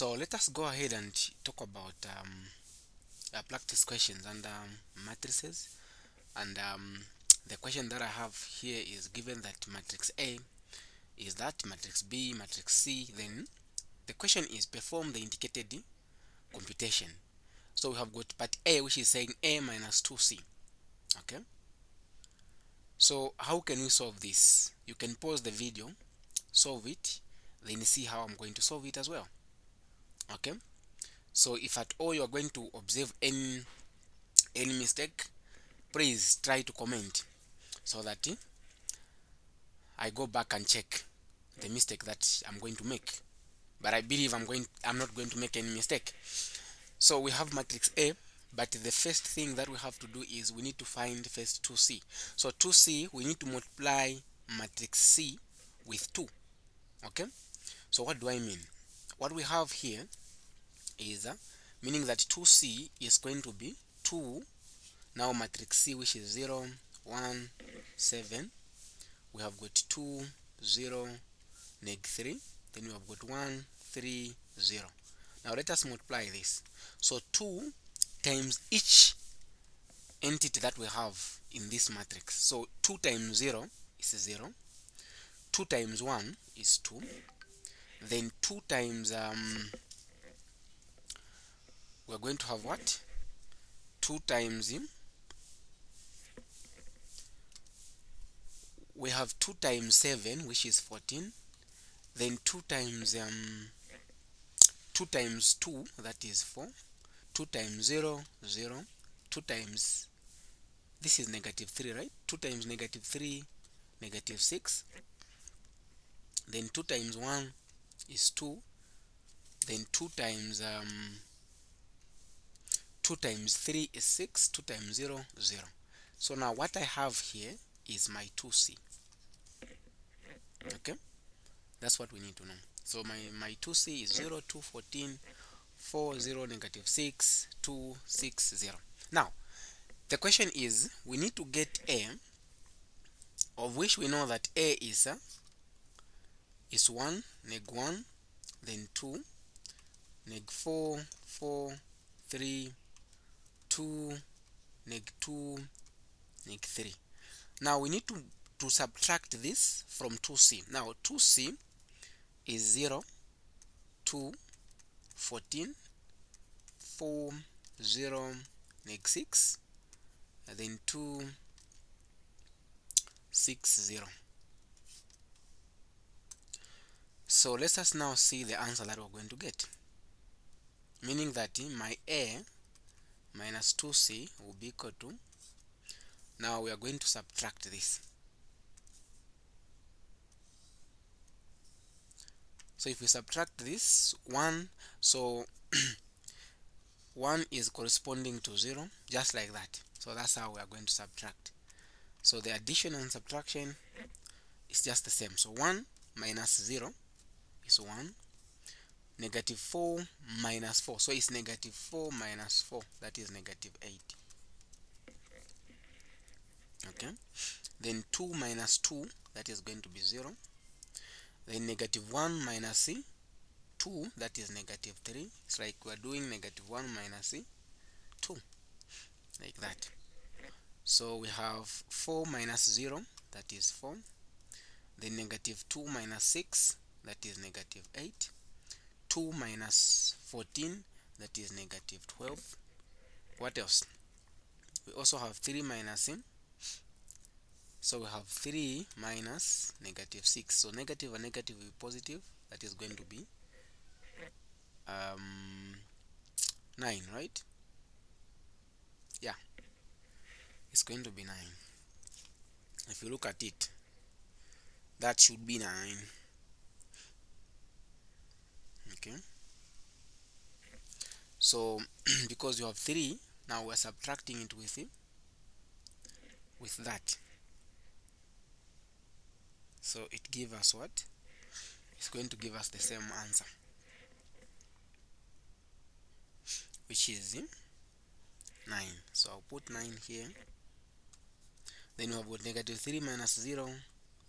So let us go ahead and talk about practice questions under matrices. And the question that I have here is, given that matrix A is that matrix B, matrix C, then the question is, perform the indicated computation. So we have got part A, which is saying A minus 2C. Okay, so how can we solve this? You can pause the video, solve it, then see how I'm going to solve it as well. Okay, so if at all you are going to observe any mistake, please try to comment so that I go back and check the mistake that I'm going to make. But I believe I'm not going to make any mistake. So we have matrix A, but the first thing that we have to do is we need to find first 2C. So 2C, we need to multiply matrix C with 2. Okay, so what do I mean? What we have here is meaning that 2C is going to be 2. Now matrix C, which is 0, 1, 7, we have got 2, 0, neg 3, then we have got 1, 3, 0. Now let us multiply this. So 2 times each entity that we have in this matrix. So 2 times 0 is 0, 2 times 1 is 2, then 2 times we're going to have what? 2 times we have 2 times 7, which is 14, then 2 times 2, that is 4, 2 times 0, 0, 2 times, this is negative 3, right? 2 times negative 3, negative 6, then 2 times 1 is 2, then 2 times 3 is 6, 2 times 0, 0. So now what I have here is my 2C. Okay, that's what we need to know. So my 2C is 0, 2, 14, 4, 0, negative 6, 2, 6, 0. Now the question is, we need to get A, of which we know that A is 1, neg 1, then 2, neg 4, 4, 3, 2, neg 2, neg 3. Now we need to subtract this from 2C. Now 2C is 0, 2, 14, 4, 0, neg 6, and then 2, 6, 0. So let us now see the answer that we're going to get, meaning that my A minus 2C will be equal to, now we are going to subtract this. So if we subtract this 1, so 1 is corresponding to 0, just like that. So that's how we are going to subtract. So the addition and subtraction is just the same. So 1 minus 0 is 1. Negative 4 minus 4. So it's negative 4 minus 4. That is negative 8. Okay. Then 2 minus 2. That is going to be 0. Then negative 1 minus 2. That is negative 3. It's like we're doing negative 1 minus 2. Like that. So we have 4 minus 0. That is 4. Then negative 2 minus 6. That is negative 8. 2 minus 14, that is negative 12. What else? We also have 3 minus so we have 3 minus negative 6. So negative and negative will be positive. That is going to be 9, right? Yeah, it's going to be 9. If you look at it, that should be 9. Okay, so because you have 3, now we're subtracting it with that. So it gives us what? It's going to give us the same answer, which is 9. So I'll put 9 here. Then we have got negative 3 minus 0,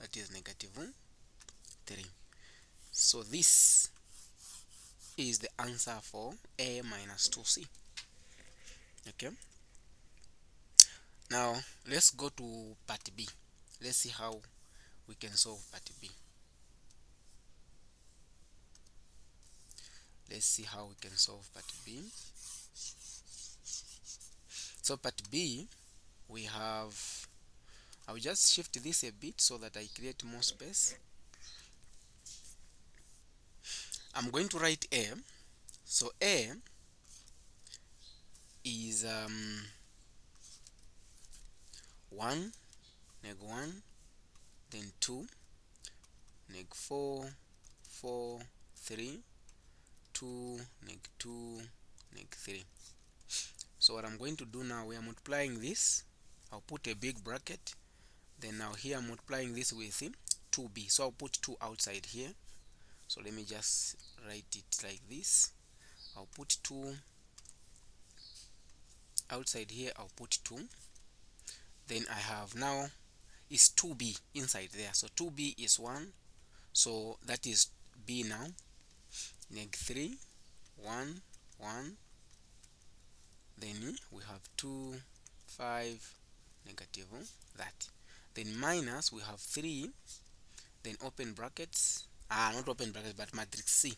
that is negative 3. So this is the answer for A minus 2C. Okay, now let's go to part B. Let's see how we can solve part B. Let's see how we can solve part B. So part B, we have, I'll just shift this a bit so that I create more space. I'm going to write A. So A is 1, neg 1, then 2, neg 4, 4, 3, 2, neg 2, neg 3. So what I'm going to do now, we are multiplying this. I'll put a big bracket. Then now here I'm multiplying this with 2b. So I'll put 2 outside here. So let me just write it like this. I'll put 2 outside here. I'll put 2. Then I have now is 2b inside there. So 2b is 1. So that is b now. Neg 3, 1, 1. Then we have 2, 5, negative that. Then minus, we have 3. Then open brackets. Not open brackets, but matrix C.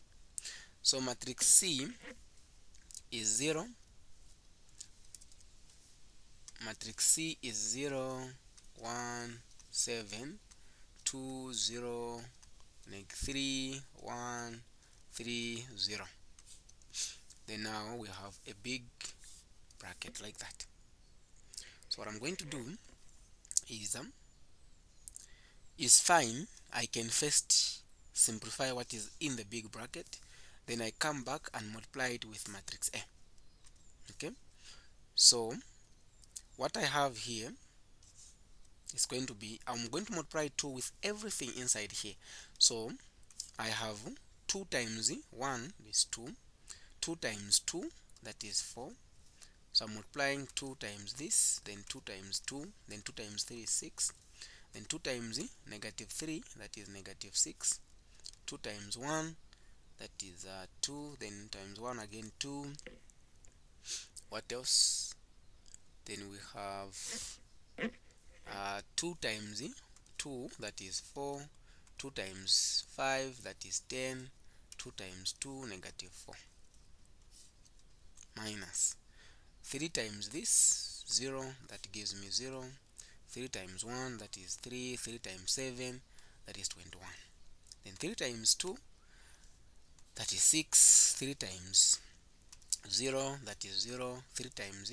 So matrix C is 0. Matrix C is 0, 1, 7, 2, 0, neg 3, 1, 3, 0. Then now we have a big bracket like that. So what I'm going to do is fine. I can first simplify what is in the big bracket, then I come back and multiply it with matrix A. Okay, so what I have here is going to be, I'm going to multiply 2 with everything inside here. So I have 2 times 1 is 2, 2 times 2, that is 4. So I'm multiplying 2 times this, then 2 times 2, then 2 times 3 is 6, then 2 times negative 3, that is negative 6, 2 times 1, that is 2, then times 1 again 2. What else? Then we have 2 times 2, that is 4, 2 times 5, that is 10, 2 times 2, negative 4, minus 3 times this, 0, that gives me 0, 3 times 1, that is 3, 3 times 7, that is 21. Then 3 times 2, that is 6, 3 times 0, that is 0, 3 times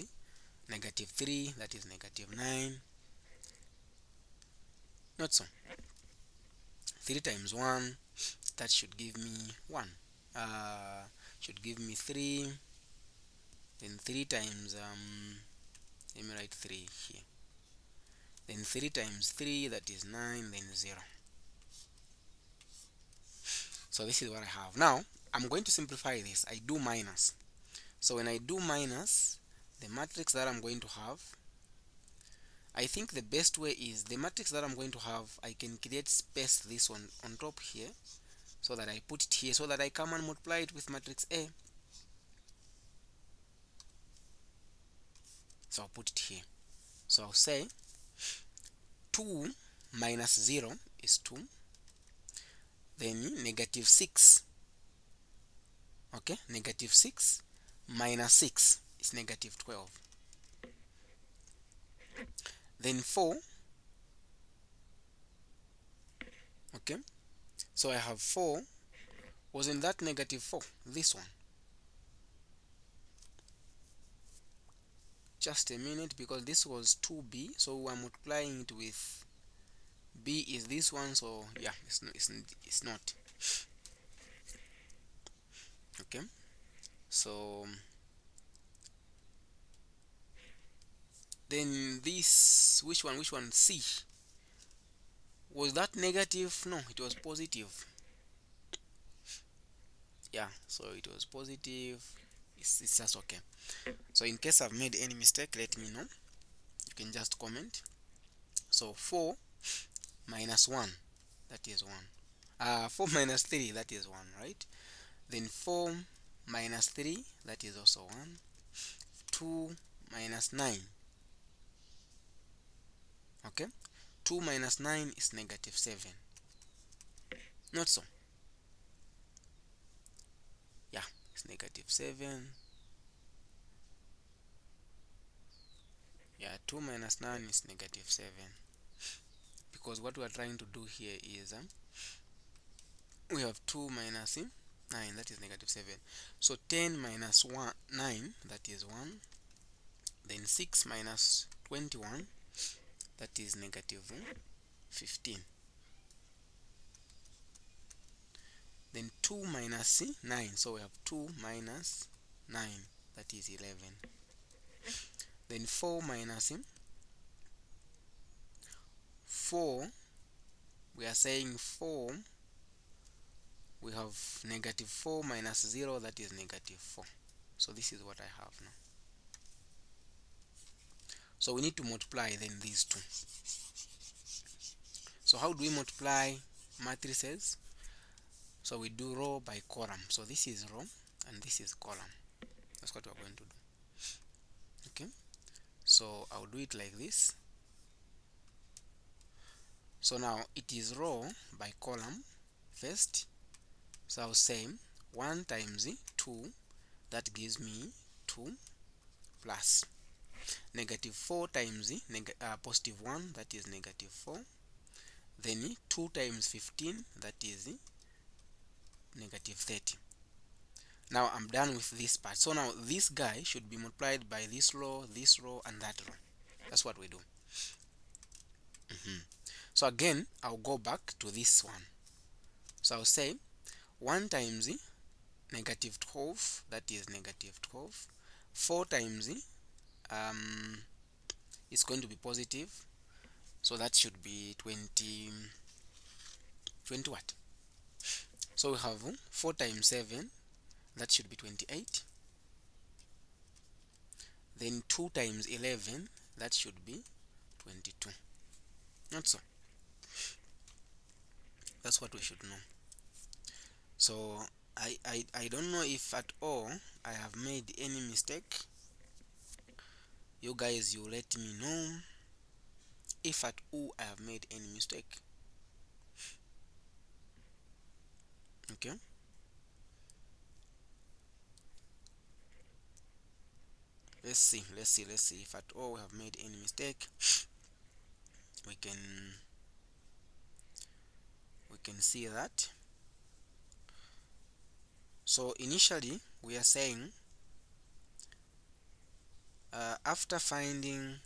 negative 3, that is negative 9. Not so. 3 times 1, that should give me 1. Should give me 3. Then 3 times, let me write 3 here. Then 3 times 3, that is 9, then 0. So this is what I have. Now, I'm going to simplify this. I do minus. So when I do minus, the matrix that I'm going to have, I think the best way is the matrix that I'm going to have, I can create space this one on top here, so that I put it here, so that I come and multiply it with matrix A. So I'll put it here. So I'll say 2 minus 0 is 2. Then negative 6. Okay, negative 6 minus 6 is negative 12. Then 4. Okay, so I have 4. Wasn't that negative 4? This one. Just a minute, because this was 2b, so I'm multiplying it with b is this one, so yeah, it's not. Okay, so then this, which one, C, was that negative? No, it was positive. Yeah, so it was positive. It's just okay. So in case I've made any mistake, let me know. You can just comment. So 4 minus 1, that is 1. 4 minus 3, that is 1, right? Then 4 minus 3, that is also 1. 2 minus 9. Okay, 2 minus 9 is negative 7. Not so. Yeah, it's negative 7. Yeah, 2 minus 9 is negative 7. Because what we are trying to do here is we have 2 minus 9, that is negative 7. So 10 minus 9, that is 1. Then 6 minus 21, that is negative 15. Then 2 minus 9, so we have 2 minus 9, that is 11. Then 4 minus 4, we are saying 4, we have negative 4 minus 0, that is negative 4. So this is what I have now. So we need to multiply then these two. So how do we multiply matrices? So we do row by column. So this is row and this is column. That's what we're going to do. Okay, so I'll do it like this. So now it is row by column first. So I'll say 1 times 2, that gives me 2, plus negative 4 times positive 1, that is negative 4. Then 2 times 15, that is negative 30. Now I'm done with this part. So now this guy should be multiplied by this row, and that row. That's what we do. So again, I'll go back to this one. So I'll say 1 times negative 12, that is negative 12. 4 times it's going to be positive, so that should be 20 what? So we have 4 times 7, that should be 28. Then 2 times 11, that should be 22. Not so. That's what we should know. So I don't know if at all I have made any mistake. You guys, you let me know if at all I have made any mistake. Okay, let's see if at all we have made any mistake. We can see that. So initially we are saying after finding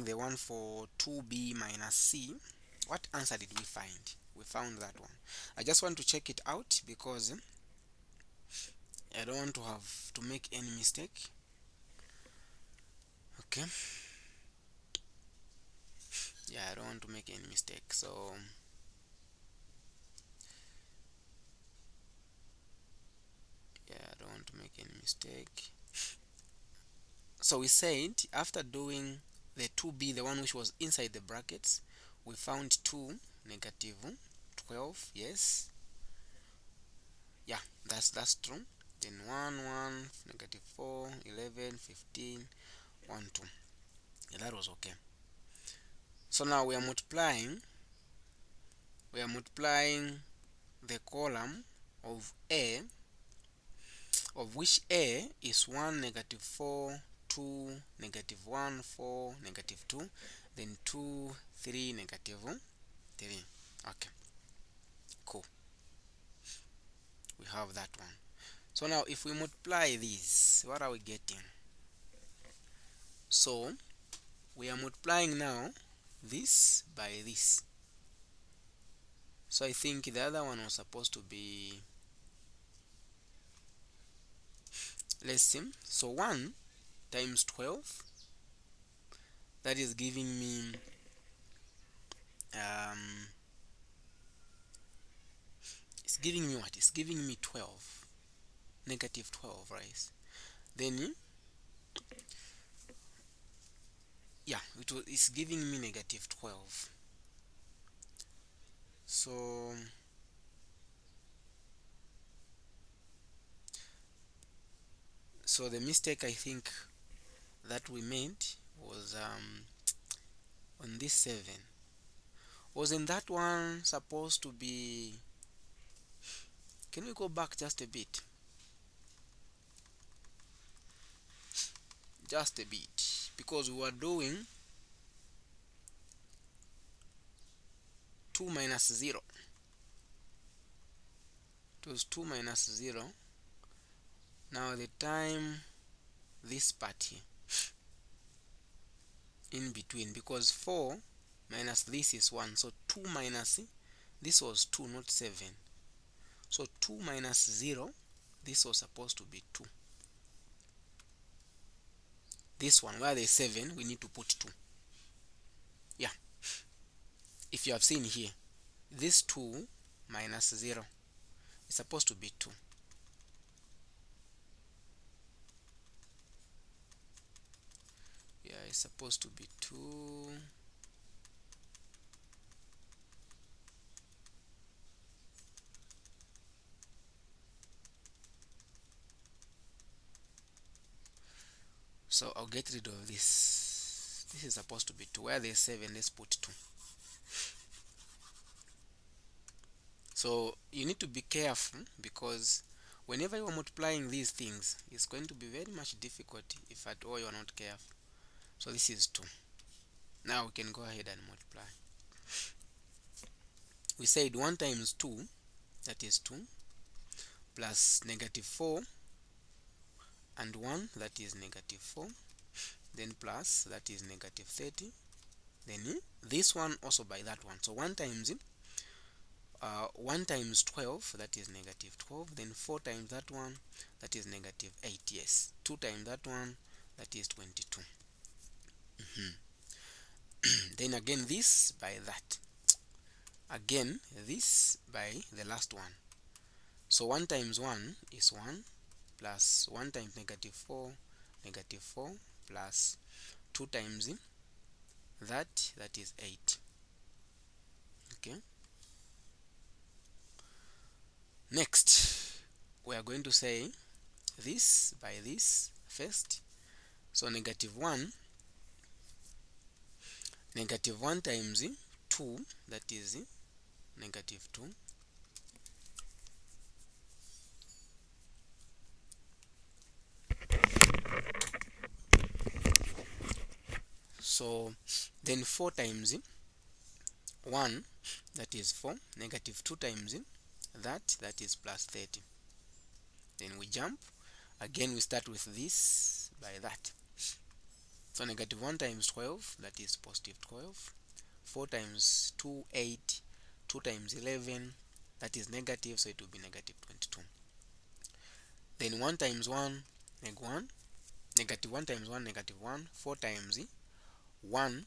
the one for 2b minus c, what answer did we find? We found that one. I just want to check it out because I don't want to have to make any mistake. Okay, yeah, I don't want to make any mistake. So yeah, I don't want to make any mistake. So we said after doing the 2b, the one which was inside the brackets, we found 2, negative 12. Yes, yeah, that's true. Then 1, 1, negative 4, 11, 15, 1, 2. Yeah, that was okay. So now we are multiplying the column of A, of which A is 1, negative 4, 2, negative 1, 4, negative 2, then 2, 3, negative 3. Okay, cool. We have that one. So now if we multiply these, what are we getting? So we are multiplying now this by this. So I think the other one was supposed to be, let's see. So 1 times 12, that is giving me it's giving me what? It's giving me 12, negative 12, right? Then yeah, it's giving me negative 12. So the mistake I think that we made was on this 7. Wasn't that one supposed to be, can we go back just a bit? Just a bit, because we were doing 2 minus 0. It was 2 minus 0. Now the time, this part here in between, because 4 minus this is 1, so 2 minus, this was 2, not 7. So 2 minus 0, this was supposed to be 2. This one where there's 7, we need to put 2. Yeah, if you have seen here, this 2 minus 0 is supposed to be 2. Yeah, it's supposed to be 2. So I'll get rid of this. This is supposed to be 2. Where there's 7, let's put 2. So you need to be careful, because whenever you are multiplying these things, it's going to be very much difficult if at all you are not careful. So this is 2. Now we can go ahead and multiply. We said 1 times 2, that is 2, plus negative 4 and 1, that is negative 4, then plus, that is negative 30, then this one also by that one. So 1 times 12, that is negative 12, then 4 times that one, that is negative 8. Yes, 2 times that one, that is 22. Then again this by that, again this by the last one. So 1 times 1 is 1, plus 1 times negative 4, negative 4, plus 2 times that, that is 8. Okay, next we are going to say this by this first. So negative 1 times 2, that is negative 2, so then 4 times 1, that is 4, negative 2 times that, that is plus 30. Then we jump again, we start with this by that. So negative 1 times 12, that is positive 12. 4 times 2, 8. 2 times 11, that is negative, so it will be negative 22. Then 1 times 1, neg 1. Negative 1 times 1, negative 1. 4 times 1,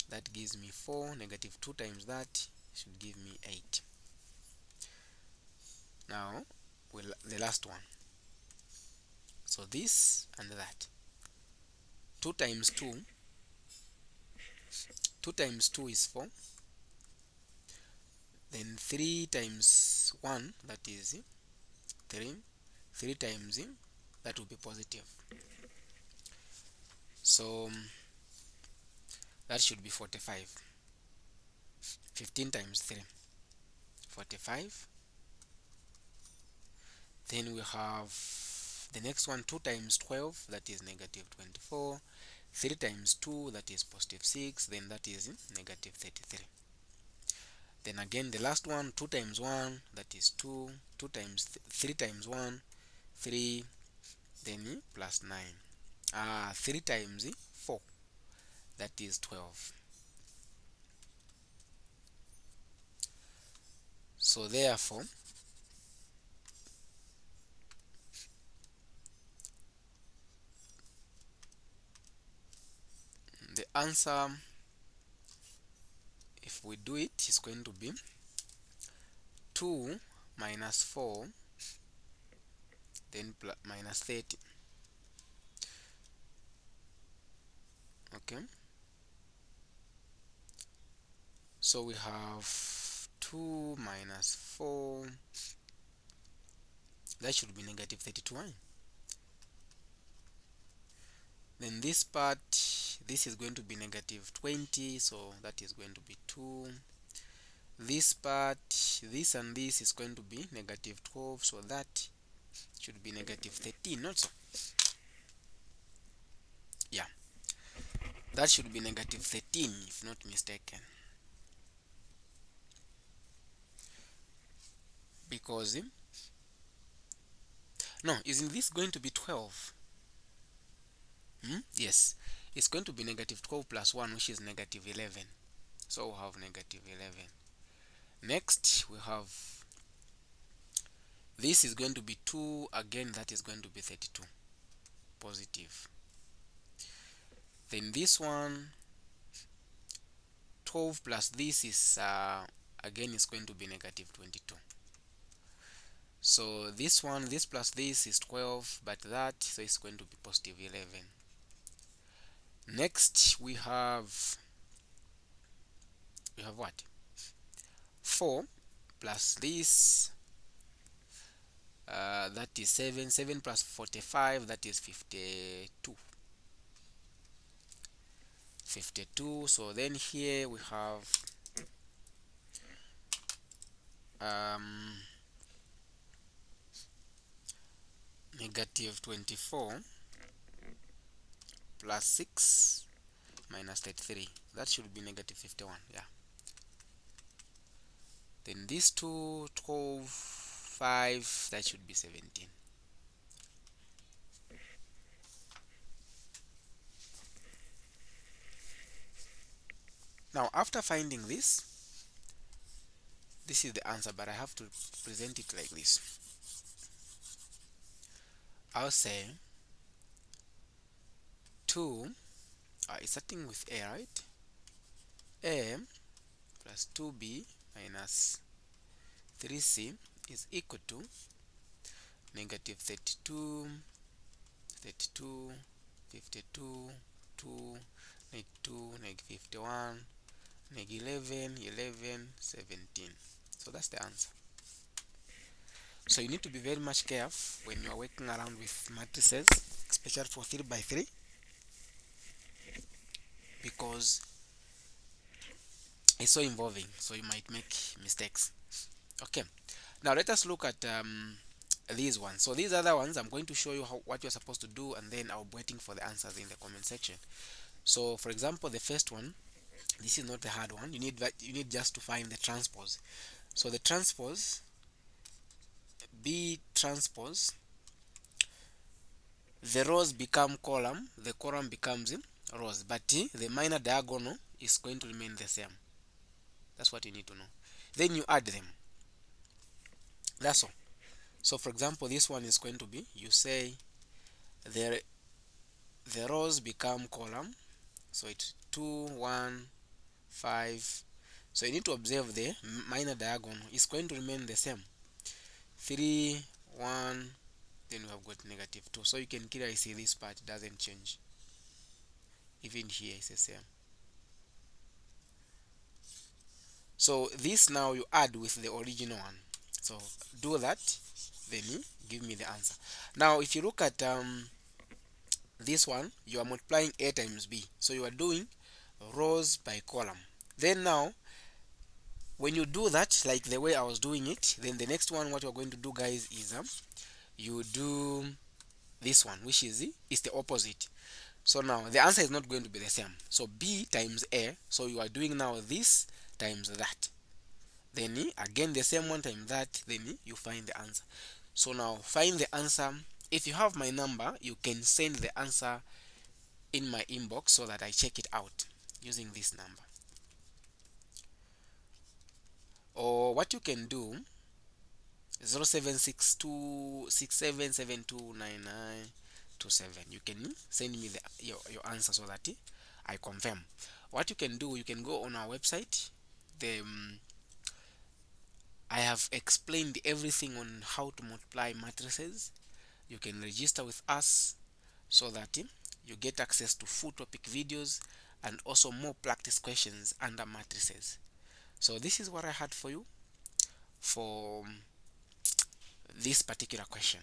that gives me 4. Negative 2 times that should give me 8. Now, the last one. So this and that. 2 times 2. 2 times 2 is 4. Then 3 times 1, that is 3. 3 times, that will be positive. So that should be 45. 15 times 3, 45. Then we have the next one, 2 times 12, that is negative 24. 3 times 2, that is positive 6. Then that is negative 33. Then again the last one, 2 times 1, that is 2. 2 times 3 times 1, 3. Then plus 9. 3 times 4, that is 12. So therefore the answer, if we do it, is going to be 2 minus 4, then minus 30. Okay, so we have 2 minus 4, that should be negative 32. Then this part, this is going to be negative 20, so that is going to be 2. This part, this and this is going to be negative 12, so that should be negative 13, not so. Yeah, that should be negative 13 if not mistaken, because no, isn't this going to be 12? Yes, it's going to be negative 12 plus 1, which is negative 11. So we'll have negative 11. Next, we have this is going to be 2 again, that is going to be 32 positive. Then this one, 12 plus this is again is going to be negative 22. So this one, this plus this is 12, but that, so it's going to be positive 11. Next we have what? 4 plus this, that is 7. 7 plus 45, that is 52. 52. So then here we have negative 24 plus 6 minus 33, that should be negative 51. Yeah. Then these two, 12, 5, that should be 17. Now after finding this is the answer, but I have to present it like this. I'll say 2, it's starting with a, right? A plus 2b minus 3c is equal to negative 32, 32, 52, 2, negative 2, negative 51, negative 11, 11, 17. So that's the answer. So you need to be very much careful when you are working around with matrices, especially for 3 by 3, because it's so involving, so you might make mistakes. Okay, now let us look at these ones. So these other ones, I'm going to show you what you're supposed to do, and then I'll be waiting for the answers in the comment section. So for example, the first one, this is not the hard one. You need just to find the transpose. So the transpose, B transpose, the rows become column, the column becomes rows, but the minor diagonal is going to remain the same. That's what you need to know. Then you add them. That's all. So for example, this one is going to be, you say the rows become column, so it's 2, 1, 5. So you need to observe the minor diagonal is going to remain the same. 3, 1, then we have got negative 2. So you can clearly see this part doesn't change. Even here is the same. So this now you add with the original one. So do that, then you give me the answer. Now if you look at this one, you are multiplying A times B. So you are doing rows by column. Then now, when you do that, like the way I was doing it, then the next one, what you're going to do, guys, is you do this one, which is the opposite. So now the answer is not going to be the same. So B times A, so you are doing now this times that. Then again the same one times that, then you find the answer. So now find the answer. If you have my number, you can send the answer in my inbox so that I check it out using this number. Or what you can do, 076267729927. You can send me your answer so that I confirm. What you can do, you can go on our website. I have explained everything on how to multiply matrices. You can register with us so that you get access to full topic videos and also more practice questions under matrices. So this is what I had for you for this particular question.